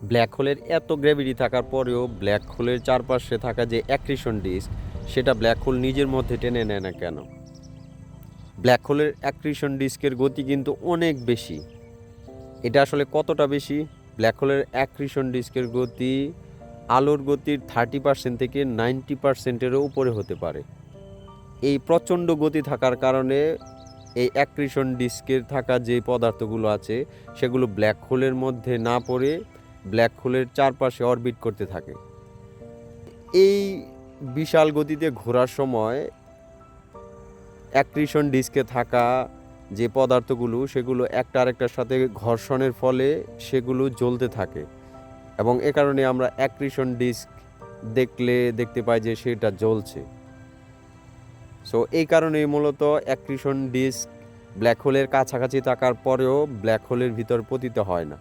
Black হোলের এত gravity থাকার পরেও ব্ল্যাক হোলের চারপাশে থাকা যে অ্যাক্রিশন ডিস্ক সেটা ব্ল্যাক হোল নিজের মধ্যে টেনে নেয় না কেন? ব্ল্যাক হোলের অ্যাক্রিশন ডিস্কের গতি কিন্তু অনেক বেশি। এটা আসলে কতটা বেশি? ব্ল্যাক হোলের অ্যাক্রিশন ডিস্কের গতি আলোর গতির 30% থেকে 90%-এরও উপরে হতে পারে। এই প্রচণ্ড গতি থাকার কারণে এই অ্যাক্রিশন ডিস্কের থাকা যে পদার্থগুলো আছে সেগুলো ব্ল্যাক হোলের মধ্যে না পড়ে ব্ল্যাক হোলের চারপাশে অরবিট করতে থাকে। এই বিশাল গতিতে ঘোরার সময় অ্যাক্রিশন ডিস্কে থাকা যে পদার্থগুলো সেগুলো একটা আরেকটার সাথে ঘর্ষণের ফলে সেগুলো জ্বলতে থাকে এবং এ কারণে আমরা অ্যাক্রিশন ডিস্ক দেখতে পাই যে সেটা জ্বলছে। সো এই কারণেই মূলত অ্যাক্রিশন ডিস্ক ব্ল্যাক হোলের কাছাকাছি থাকার পরেও ব্ল্যাক হোলের ভিতর পতিত হয় না।